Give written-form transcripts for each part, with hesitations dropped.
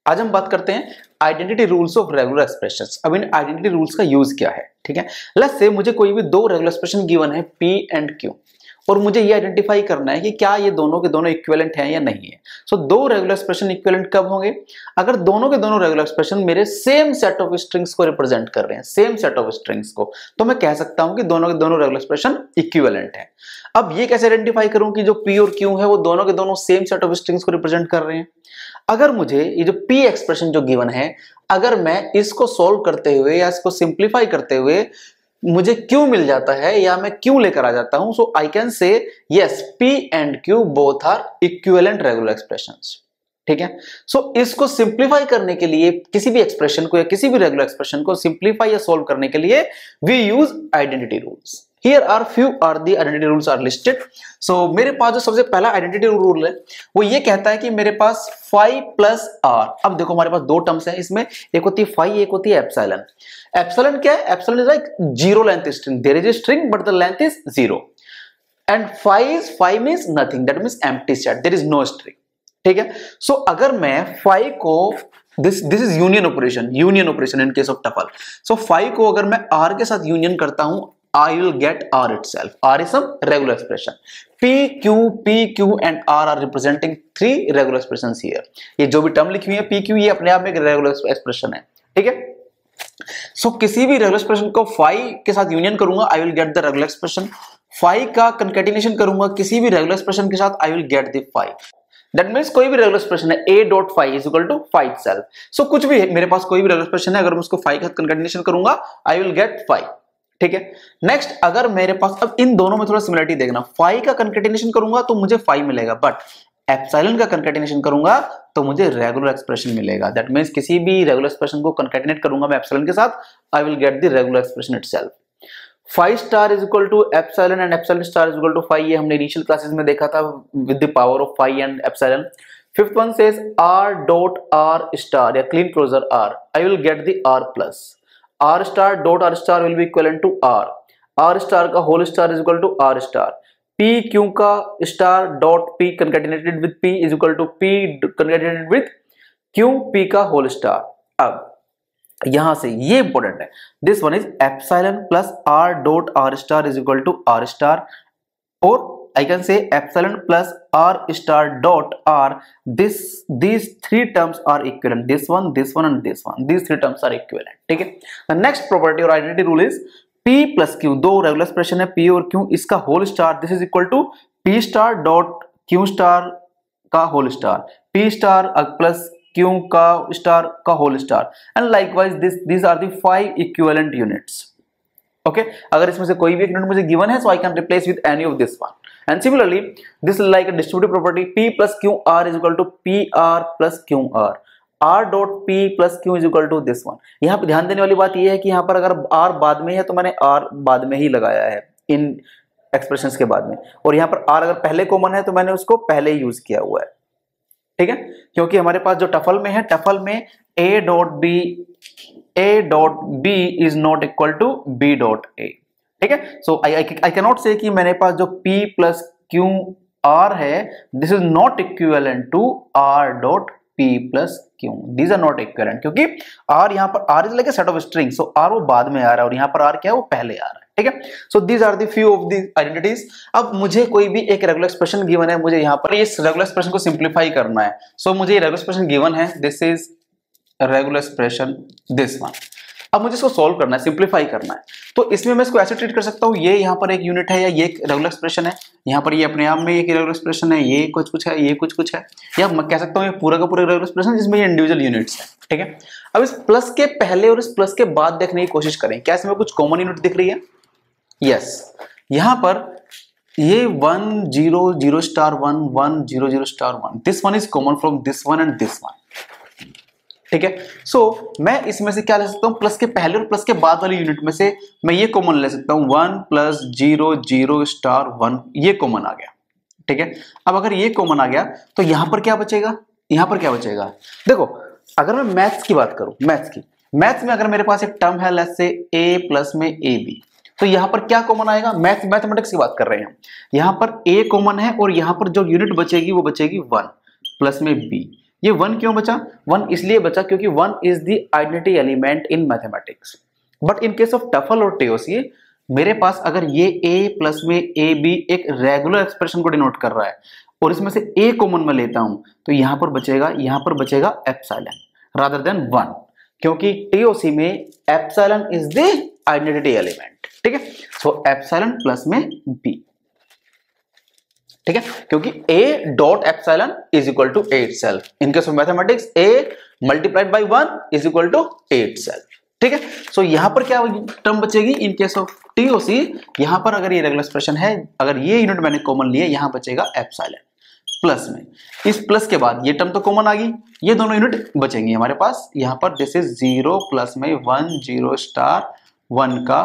आज हम बात करते हैं identity rules of regular expressions. अब इन आइडेंटिटी रूल्स का यूज क्या है, ठीक है। लेट्स से मुझे कोई भी दो रेगुलर एक्सप्रेशन गिवन है P एंड Q, और मुझे ये आइडेंटिफाई करना है कि क्या ये दोनों के दोनों इक्विवेलेंट हैं या नहीं है। सो दो रेगुलर एक्सप्रेशन इक्विवेलेंट कब होंगे? अगर दोनों के दोनों रेगुलर एक्सप्रेशन मेरे सेम सेट ऑफ स्ट्रिंग्स को रिप्रेजेंट कर रहे हैं, सेम सेट ऑफ स्ट्रिंग्स को, तो मैं कह सकता हूं कि दोनों के दोनों रेगुलर एक्सप्रेशन इक्विवेलेंट है। अब ये कैसे आइडेंटिफाई करूं कि जो P और Q है वो दोनों के दोनों सेम सेट ऑफ स्ट्रिंग्स को रिप्रेजेंट कर रहे हैं? अगर मुझे ये जो P एक्सप्रेशन जो गिवन है, अगर मैं इसको सॉल्व करते हुए या इसको सिंप्लीफाई करते हुए मुझे Q मिल जाता है या मैं Q लेकर आ जाता हूं, so I can say yes P and Q both are equivalent regular expressions. ठीक है। सो इसको सिंप्लीफाई करने के लिए, किसी भी एक्सप्रेशन को या किसी भी रेगुलर एक्सप्रेशन को सिंप्लीफाई या सॉल्व करने के लिए we use identity rules. Here are few are the identity rules are listed. So मेरे पास जो सबसे पहला आइडेंटिटी रूल है वो ये कहता है कि मेरे पास phi प्लस r। अब देखो हमारे पास दो टर्म्स हैं इसमें, एक होती है phi, एक होती है एप्सिलॉन। एप्सिलॉन क्या है? Epsilon is like zero length string, there is a string but the length is zero. And phi means nothing, that means empty set, there is no string. ठीक है। सो अगर मैं phi को this is union operation in case of tuple. So phi को अगर मैं r के साथ यूनियन करता हूं, I will get R itself. R is some regular expression. PQ and R are representing three regular expressions here. ये जो भी टर्म लिखी हुई है PQ, ये अपने आप में एक रेगुलर एक्सप्रेशन है। ठीक है। सो किसी भी रेगुलर एक्सप्रेशन को phi के साथ यूनियन करूंगा, I will get the regular expression. phi का कंकैटिनेशन करूंगा किसी भी रेगुलर एक्सप्रेशन के साथ, I will get the phi. That means कोई भी रेगुलर एक्सप्रेशन है a dot phi is equal to phi itself. So कुछ भी मेरे पास कोई भी रेगुलर एक्सप्रेशन है, अगर मैं उसको phi के साथ कंकैटिनेशन करूंगा, I will get phi. ठीक है। नेक्स्ट, अगर मेरे पास, अब इन दोनों में थोड़ा सिमिलरिटी देखना, phi का कंकैटिनेशन करूंगा तो मुझे phi मिलेगा, बट एप्सिलॉन का कंकैटिनेशन करूंगा तो मुझे रेगुलर एक्सप्रेशन मिलेगा। दैट मींस किसी भी रेगुलर एक्सप्रेशन को कंकैटिनेट करूंगा मैं एप्सिलॉन के साथ, I will get the regular expression itself. phi star is equal to epsilon and epsilon star is equal to phi, ये हमने इनिशियल क्लासेस में देखा था with the power of phi and epsilon. Fifth one says r dot r star या Kleene closure r, I will get the r plus. R star dot R star will be equivalent to R. R star का whole star is equal to R star. P Q का star dot P concatenated with P is equal to P concatenated with Q P का whole star. अब यहां से ये important है, this one is epsilon plus R dot R star is equal to R star, or I can say epsilon plus R star dot R. These three terms are equivalent. This one and this one. These three terms are equivalent. ठीक है। The next property or identity rule is P plus Q. दो regular expression है P और Q, इसका whole star this is equal to P star dot Q star का whole star, P star plus Q का star का whole star, and likewise these are the 5 equivalent units. Okay अगर इसमें से कोई भी एक यूनिट मुझे गिवन है, so I can replace with any of this one. And similarly this is like a distributive property, P plus Q R is equal to PR plus Q R, R dot P plus Q is equal to this one. यहाँ पे ध्यान देने वाली बात यह है कि यहाँ पर अगर R बाद में है तो मैंने R बाद में ही लगाया है इन एक्सप्रेशंस के बाद में, और यहाँ पर R अगर पहले कॉमन है तो मैंने उसको पहले ही यूज किया हुआ है। ठीक है, क्योंकि हमारे पास जो टफल में है, टफल में A dot B is not equal to B dot A। ठीक है। सो आई कैन नॉट से कि मेरे पास जो P प्लस Q R है, this is not equivalent to R dot P plus Q। These are not equivalent, क्योंकि R यहाँ पर R is like a set of string, so R वो बाद में आ रहा है और यहाँ पर R क्या है, वो पहले आ रहा है। ठीक है। So these are the few of the identities. अब मुझे कोई भी एक रेगुलर एक्सप्रेशन गिवन है, मुझे यहाँ पर इस रेगुलर एक्सप्रेशन को सिंप्लीफाई करना है। सो मुझे ये रेगुलर एक्सप्रेशन गिवन है, this is regular expression this one. अब मुझे इसको सॉल्व करना है, सिंप्लीफाई करना है, तो इसमें मैं इसको ऐसे ट्रीट कर सकता हूँ, ये यहाँ पर एक यूनिट है या ये एक रेगुलर एक्सप्रेशन है, यहाँ पर ये अपने आप में एक रेगुलर एक्सप्रेशन है, ये कुछ है, ये कुछ है, या मैं कह सकता हूँ ये पूरा का पूरा रेगुलर एक्सप्रेशन जिसमें ये इंडिविजुअल यूनिट्स है। ठीक है। अब इस प्लस के पहले और इस प्लस के बाद देखने की कोशिश करें, क्या इसमें कुछ कॉमन यूनिट दिख रही है? यस, यहाँ पर ये 1 0 0 star 1 1 0 0 star 1, this one is common from this one and this one. ठीक है। सो मैं इसमें से क्या ले सकता हूं, प्लस के पहले और प्लस के बाद वाली यूनिट में से मैं ये कॉमन ले सकता हूं, 1 प्लस 0 0 स्टार 1, ये कॉमन आ गया। ठीक है। अब अगर ये कॉमन आ गया तो यहां पर क्या बचेगा, यहां पर क्या बचेगा? देखो अगर मैं मैथ्स की बात करूं, मैथ्स में अगर मेरे पास एक टर्म है लेट्स से a प्लस में AB, तो यहां पर क्या कॉमन आएगा? मैथमेटिक्स की बात कर रहे हैं, यहां पर a कॉमन है और यहां पर जो यूनिट बचेगी वो बचेगी 1 प्लस में b, ये 1 क्यों बचा? 1 इसलिए बचा क्योंकि 1 is the identity element in mathematics. But in case of TOEFL और टीओसी मेरे पास अगर ये a प्लस में ए बी एक रेगुलर एक्सप्रेशन को डिनोट कर रहा है और इसमें से a कॉमन में लेता हूं तो यहां पर बचेगा एप्सिलॉन रादर देन 1, क्योंकि टीओसी में epsilon is the identity element. ठीक है, सो एप्सिलॉन प्लस में b, ठीक है, क्योंकि a dot epsilon is equal to a itself। In case of mathematics a multiplied by 1 is equal to a itself। ठीक है, सो यहां पर क्या टर्म बचेगी इन केस ऑफ टीओसी, यहां पर अगर ये रेगुलर एक्सप्रेशन है, अगर ये यूनिट मैंने कॉमन लिया, यहां बचेगा एप्सिलॉन प्लस में, इस प्लस के बाद ये टर्म तो कॉमन आ गई, ये दोनों यूनिट बचेंगे हमारे पास। यहां पर दिस इज 0 प्लस में 1 0 स्टार 1 का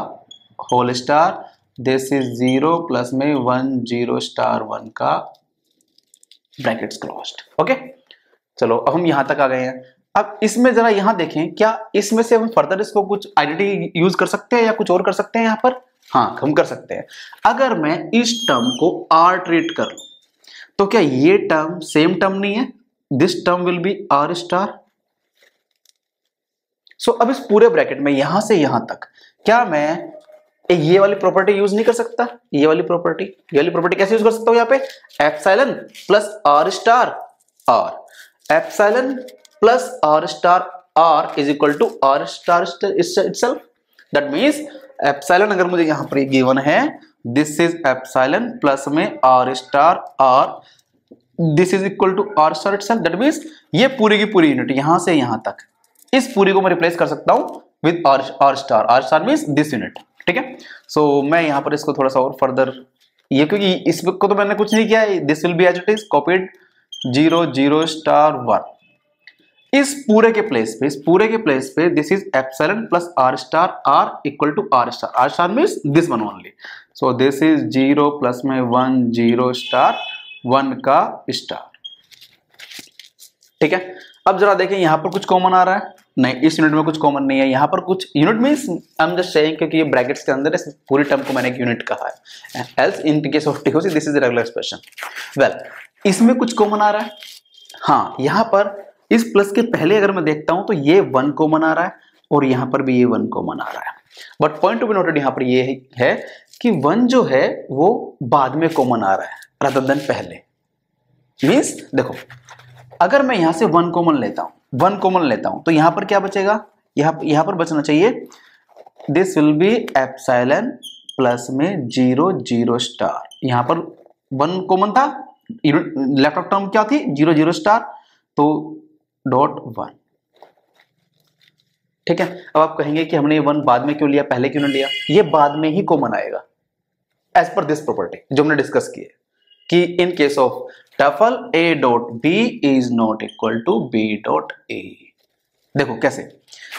whole star, this is 0 plus में 1 0 स्टार 1 का ब्रैकेट्स क्लोज्ड। ओके, चलो अब हम यहां तक आ गए हैं। अब इसमें जरा यहां देखें, क्या इसमें से हम फर्दर इसको कुछ आइडेंटिटी यूज कर सकते हैं या कुछ और कर सकते हैं? यहां पर हाँ, हम कर सकते हैं। अगर मैं इस टर्म को r ट्रीट कर लूं तो क्या ये टर्म सेम टर्म नहीं है? This term will be r star. So अब इस पूरे ब्रैकेट में यहां से यहां तक क्या मैं ये वाली प्रॉपर्टी यूज नहीं कर सकता? ये वाली प्रॉपर्टी कैसे यूज कर सकता हूं? यहाँ पे epsilon plus r star r, epsilon plus r star r is equal to r star itself। That means epsilon अगर मुझे यहां पर ये गिवन है, दिस इज एप्सिलॉन प्लस में r star r, this is equal to r star itself। That means ये पूरी की पूरी यूनिट यहां से यहां तक, इस पूरी को मैं रिप्लेस कर सकता हूं with r star means this unit. ठीक है, सो मैं यहां पर इसको थोड़ा सा और फर्दर, ये क्योंकि इसको तो मैंने कुछ नहीं किया है, this will be as it is copied 0 0 star 1, इस पूरे के प्लेस पे this is epsilon plus r star r equal to r star means this one only. So this is 0 plus में 1 0 स्टार 1 का स्टार। ठीक है, अब जरा देखें यहां पर कुछ कॉमन आ रहा है? नहीं, इस यूनिट में कुछ कॉमन नहीं है। यहां पर कुछ unit means I am just saying, क्योंकि ये ब्रैकेट्स के अंदर है, पूरी टर्म को मैंने एक यूनिट कहा है। Else in case of TOC this is regular expression. Well, इसमें कुछ कॉमन आ रहा है। हाँ, यहां पर इस प्लस के पहले अगर मैं देखता हूं तो ये 1 कॉमन आ रहा है और यहां पर भी ये 1 कॉमन आ रहा है। But point to be noted यहां पर ये है कि 1 जो है वो बाद में कॉमन आ रहा है रादर देन पहले। मींस देखो, अगर मैं यहां से 1 कॉमन लेता हूं तो यहां पर क्या बचेगा? यहां पर बचना चाहिए this will B epsilon plus में 0 0 स्टार। यहां पर 1 कॉमन था, लेफ्ट ऑफ टर्म क्या थी? 0 0 स्टार, तो डॉट 1। ठीक है, अब आप कहेंगे कि हमने 1 बाद में क्यों लिया, पहले क्यों नहीं लिया? ये बाद में ही कॉमन आएगा एज पर दिस प्रॉपर्टी जो हमने डिस्कस की है कि in case of tuple a dot b is not equal to b dot a। देखो कैसे,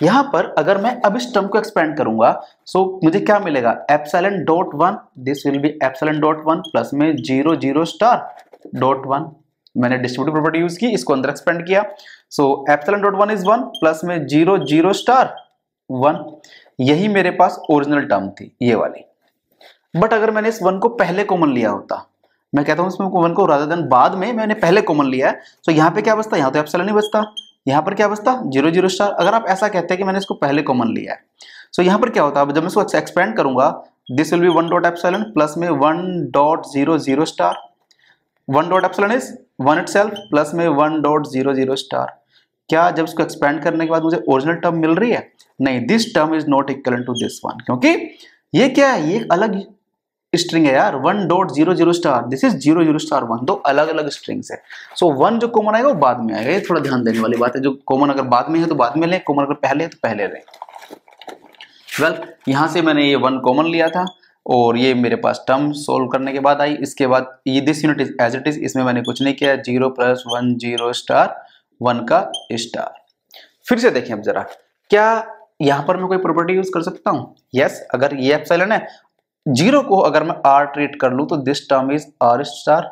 यहां पर अगर मैं अब इस टर्म को एक्सपेंड करूंगा सो मुझे क्या मिलेगा? Epsilon dot 1, this will B epsilon dot 1 plus में 0 0 स्टार डॉट 1। मैंने डिस्ट्रीब्यूटिव प्रॉपर्टी यूज की, इसको अंदर एक्सपेंड किया। सो एप्सिलॉन डॉट 1 इज 1 प्लस में 0 0 स्टार 1। यही मेरे पास ओरिजिनल टर्म थी ये वाली। बट अगर मैंने इस 1 को पहले कॉमन लिया होता, मैं कहता हूं इसमें 1 को रादर देन बाद में मैंने पहले कॉमन लिया है, तो यहां पे क्या बचता? यहां तो एप्सिलॉन नहीं बचता, यहां पर क्या बचता? 0 0 स्टार। अगर आप ऐसा कहते हैं कि मैंने इसको पहले कॉमन लिया है, सो यहां पर क्या होता है? जब मैं इसको एक्सपेंड करूंगा, this will B 1 dot epsilon plus में 1 dot 0 0 star. 1 dot epsilon is 1 itself plus में 1 डॉट 0 0 स्टार। क्या जब इसको एक्सपेंड करने के बाद मुझे ओरिजिनल टर्म मिल रही है? नहीं, this term is not equal to this one, क्योंकि ये क्या है? ये अलग स्ट्रिंग है यार। 1 dot 0 0 star, this is 0 0 star 1, दो अलग अलग स्ट्रिंग्स है। सो 1 जो कॉमन आएगा वो बाद में आएगा, ये थोड़ा ध्यान देने वाली बात है। जो कॉमन अगर बाद में है तो बाद में लें, कॉमन अगर पहले है तो पहले लें। वेल, यहां से मैंने ये 1 कॉमन लिया था और ये मेरे पास टर्म सोल्व करने के बाद आई। इसके बाद ये this unit is as it is, इसमें मैंने कुछ नहीं किया। 0 प्लस 1 0 स्टार 1 का स्टार। फिर से देखें अब जरा, क्या यहां पर मैं कोई प्रॉपर्टी यूज कर सकता हूं? यस, अगर ये एप्सिलॉन है, 0 को अगर मैं r ट्रीट कर लूं तो this term is r star.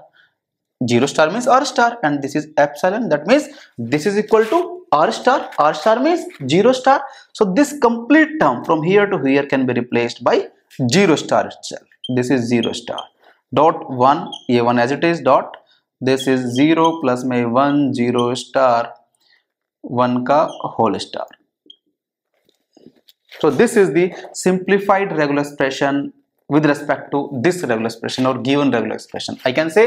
0 star means r star and this is epsilon, that means this is equal to r star. r star means 0 star. So this complete term from here to here can be replaced by 0 star itself। This is 0 star dot 1, ये 1 as it is dot, this is 0 plus में 1 0 star 1 का whole star. So this is the simplified regular expression with respect to this regular expression or given regular expression. I can say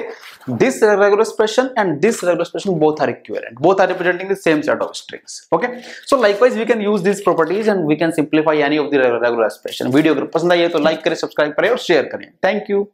this regular expression and this regular expression both are equivalent. Both are representing the same set of strings. Okay. So likewise we can use these properties and we can simplify any of the regular expression. Video अगर पसंद आई है तो like करें, subscribe करें और share करें. Thank you.